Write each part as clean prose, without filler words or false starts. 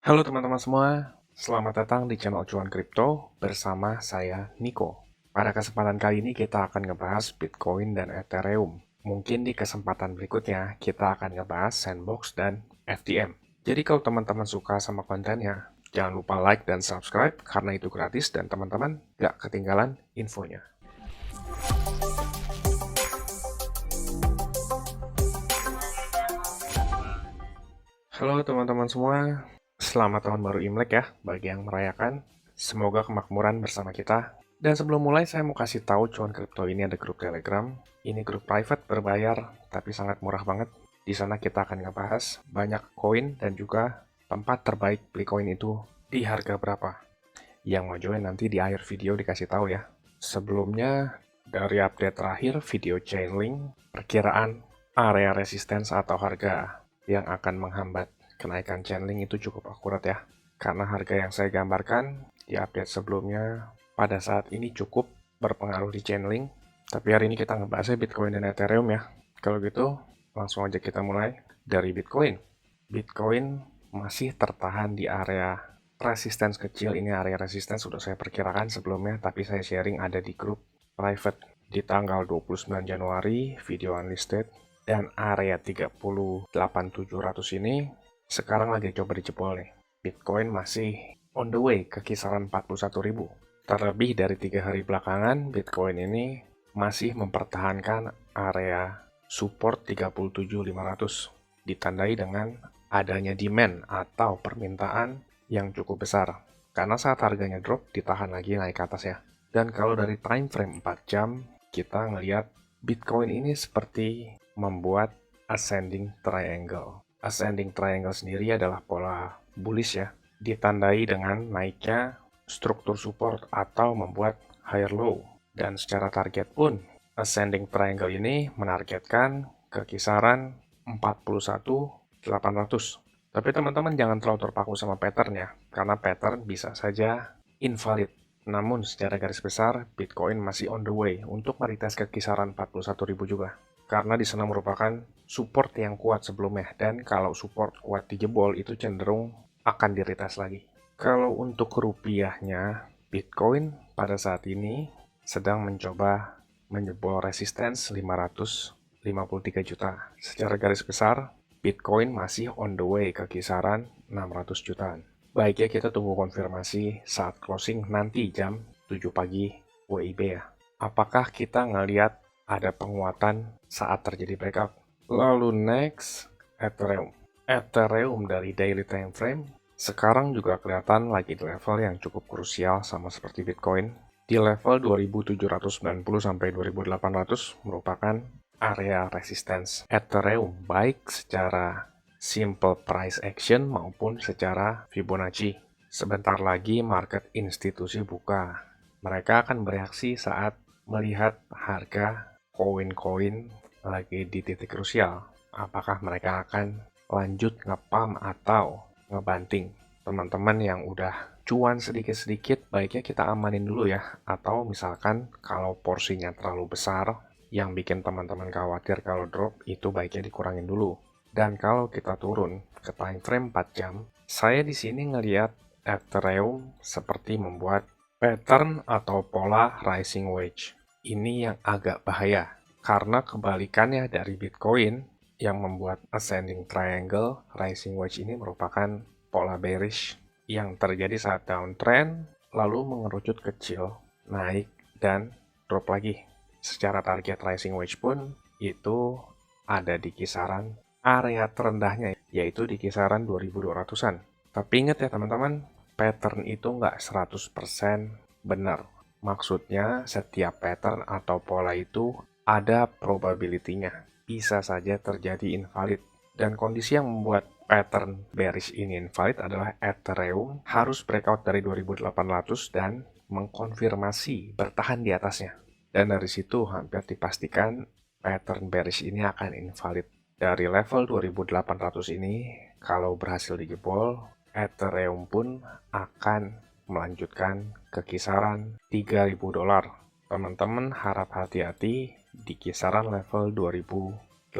Halo teman-teman semua, selamat datang di channel Cuan Kripto bersama saya Niko. Pada kesempatan kali ini kita akan ngebahas Bitcoin dan Ethereum. Mungkin di kesempatan berikutnya kita akan ngebahas Sandbox dan FTM. Jadi kalau teman-teman suka sama kontennya, jangan lupa like dan subscribe karena itu gratis dan teman-teman gak ketinggalan infonya. Halo teman-teman semua, selamat tahun baru Imlek ya bagi yang merayakan. Semoga kemakmuran bersama kita. Dan sebelum mulai saya mau kasih tahu Cuan Kripto ini ada grup Telegram. Ini grup private berbayar tapi sangat murah banget. Di sana kita akan ngebahas banyak koin dan juga tempat terbaik beli koin itu di harga berapa. Yang mau join nanti di akhir video dikasih tahu ya. Sebelumnya dari update terakhir video Chainlink, perkiraan area resistance atau harga yang akan menghambat kenaikan Chainlink itu cukup akurat ya. Karena harga yang saya gambarkan di update sebelumnya pada saat ini cukup berpengaruh di Chainlink. Tapi hari ini kita ngebahasnya Bitcoin dan Ethereum ya. Kalau gitu, langsung aja kita mulai dari Bitcoin. Bitcoin masih tertahan di area resistance kecil. Ini area resistance sudah saya perkirakan sebelumnya, tapi saya sharing ada di grup private di tanggal 29 Januari, video unlisted, dan area 38.700 ini sekarang lagi coba dijebol nih. Bitcoin masih on the way ke kisaran 41.000. Terlebih dari 3 hari belakangan, Bitcoin ini masih mempertahankan area support 37.500, ditandai dengan adanya demand atau permintaan yang cukup besar. Karena saat harganya drop, ditahan lagi naik ke atas ya. Dan kalau dari time frame 4 jam, kita ngelihat Bitcoin ini seperti membuat ascending triangle. Ascending triangle sendiri adalah pola bullish ya, ditandai dengan naiknya struktur support atau membuat higher low. Dan secara target pun, ascending triangle ini menargetkan ke kisaran 41.800. Tapi teman-teman jangan terlalu terpaku sama pattern ya, karena pattern bisa saja invalid. Namun secara garis besar, Bitcoin masih on the way untuk meretest ke kisaran 41.000 juga. Karena di sana merupakan support yang kuat sebelumnya, dan kalau support kuat dijebol itu cenderung akan diretest lagi. Kalau untuk rupiahnya, Bitcoin pada saat ini sedang mencoba menjebol resistance 553 juta. Secara garis besar, Bitcoin masih on the way ke kisaran 600 jutaan. Baiknya kita tunggu konfirmasi saat closing nanti jam 7 pagi WIB ya. Apakah kita ngelihat ada penguatan saat terjadi breakout? Lalu next, Ethereum. Ethereum dari daily time frame sekarang juga kelihatan lagi di level yang cukup krusial sama seperti Bitcoin. Di level 2790 sampai 2800 merupakan area resistance Ethereum baik secara simple price action maupun secara Fibonacci. Sebentar lagi market institusi buka. Mereka akan bereaksi saat melihat harga koin-koin lagi di titik krusial. Apakah mereka akan lanjut ngepam atau ngebanting? Teman-teman yang udah cuan sedikit-sedikit, baiknya kita amanin dulu ya. Atau misalkan kalau porsinya terlalu besar, yang bikin teman-teman khawatir kalau drop, itu baiknya dikurangin dulu. Dan kalau kita turun ke time frame 4 jam, saya di sini ngelihat Ethereum seperti membuat pattern atau pola rising wedge. Ini yang agak bahaya, karena kebalikannya dari Bitcoin yang membuat ascending triangle, rising wedge ini merupakan pola bearish yang terjadi saat downtrend, lalu mengerucut kecil, naik, dan drop lagi. Secara target rising wedge pun itu ada di kisaran area terendahnya, yaitu di kisaran 2200-an. Tapi ingat ya teman-teman, pattern itu nggak 100% benar. Maksudnya setiap pattern atau pola itu ada probability-nya. Bisa saja terjadi invalid. Dan kondisi yang membuat pattern bearish ini invalid adalah Ethereum harus breakout dari 2800 dan mengkonfirmasi bertahan di atasnya. Dan dari situ hampir dipastikan pattern bearish ini akan invalid. Dari level 2800 ini, kalau berhasil dijebol, Ethereum pun akan melanjutkan ke kisaran 3.000 dolar. Teman-teman harap hati-hati di kisaran level 2.850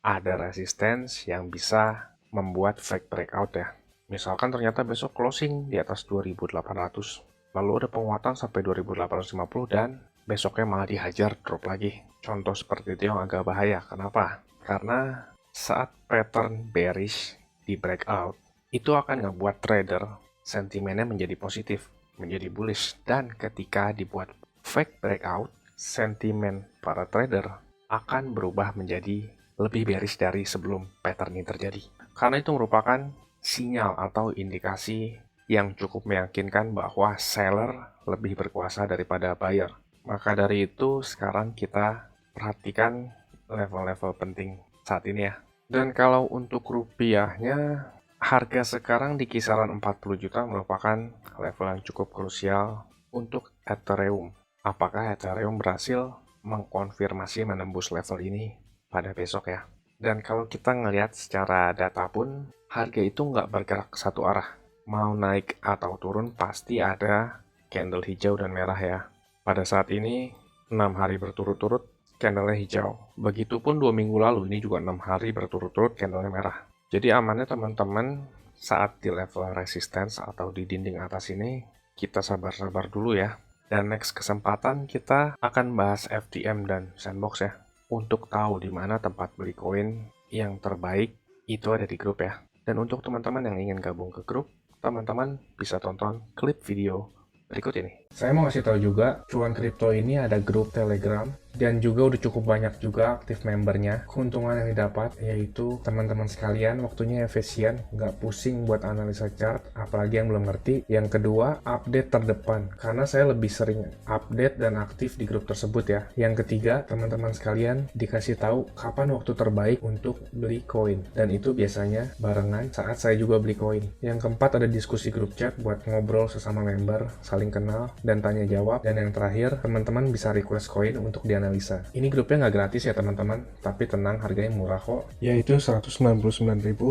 ada resistance yang bisa membuat fake breakout ya. Misalkan ternyata besok closing di atas 2.800, lalu ada penguatan sampai 2.850 dan besoknya malah dihajar drop lagi. Contoh seperti itu yang agak bahaya. Kenapa? Karena saat pattern bearish di breakout, itu akan ngebuat trader sentimennya menjadi positif, menjadi bullish. Dan ketika dibuat fake breakout, sentimen para trader akan berubah menjadi lebih bearish dari sebelum pattern ini terjadi. Karena itu merupakan sinyal atau indikasi yang cukup meyakinkan bahwa seller lebih berkuasa daripada buyer. Maka dari itu sekarang kita perhatikan level-level penting saat ini ya. Dan kalau untuk rupiahnya, harga sekarang di kisaran 40 juta merupakan level yang cukup krusial untuk Ethereum. Apakah Ethereum berhasil mengkonfirmasi menembus level ini pada besok ya? Dan kalau kita ngelihat secara data pun, harga itu nggak bergerak satu arah. Mau naik atau turun pasti ada candle hijau dan merah ya. Pada saat ini 6 hari berturut-turut candlenya hijau. Begitupun 2 minggu lalu ini juga 6 hari berturut-turut candlenya merah. Jadi amannya teman-teman saat di level resistance atau di dinding atas ini kita sabar-sabar dulu ya. Dan next kesempatan kita akan bahas FTM dan Sandbox ya. Untuk tahu di mana tempat beli koin yang terbaik itu ada di grup ya. Dan untuk teman-teman yang ingin gabung ke grup, teman-teman bisa tonton klip video berikut ini. Saya mau kasih tahu juga, Cuan Kripto ini ada grup Telegram dan juga udah cukup banyak juga aktif membernya. Keuntungan yang didapat yaitu teman-teman sekalian waktunya efisien, nggak pusing buat analisa chart, apalagi yang belum ngerti. Yang kedua, update terdepan, karena saya lebih sering update dan aktif di grup tersebut ya. Yang ketiga, teman-teman sekalian dikasih tahu kapan waktu terbaik untuk beli koin, dan itu biasanya barengan saat saya juga beli koin. Yang keempat, ada diskusi grup chat buat ngobrol sesama member, saling kenal, dan tanya jawab. Dan yang terakhir, teman-teman bisa request koin untuk dianalisa. Ini grupnya nggak gratis ya teman-teman, tapi tenang, harganya murah kok, yaitu Rp199.000.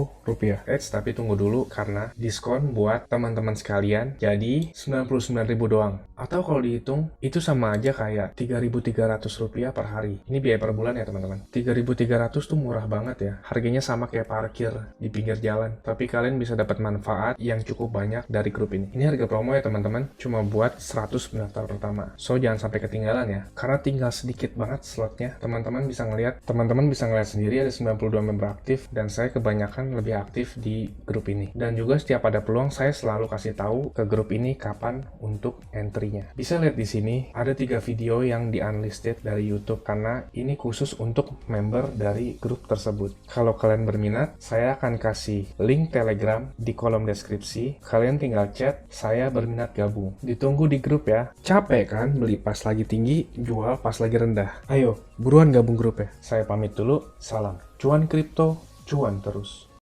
Tapi tunggu dulu karena diskon buat teman-teman sekalian, jadi Rp99.000 doang. Atau kalau dihitung, itu sama aja kayak Rp3.300 per hari. Ini biaya per bulan ya teman-teman. Rp3.300 tuh murah banget ya, harganya sama kayak parkir di pinggir jalan, tapi kalian bisa dapat manfaat yang cukup banyak dari grup ini. Ini harga promo ya teman-teman, cuma buat 100 pendaftar pertama. So jangan sampai ketinggalan ya, karena tinggal sedikit banget slotnya. Teman-teman bisa ngelihat sendiri ada 92 member aktif, dan saya kebanyakan lebih aktif di grup ini. Dan juga setiap ada peluang saya selalu kasih tahu ke grup ini kapan untuk entry-nya. Bisa lihat di sini ada 3 video yang di unlisted dari YouTube karena ini khusus untuk member dari grup tersebut. Kalau kalian berminat, saya akan kasih link Telegram di kolom deskripsi. Kalian tinggal chat, saya berminat gabung. Ditunggu di grup ya. Capek kan beli pas lagi tinggi, jual pas lagi rendah. Ayo, buruan gabung grup ya. Saya pamit dulu, salam. Cuan kripto, cuan terus.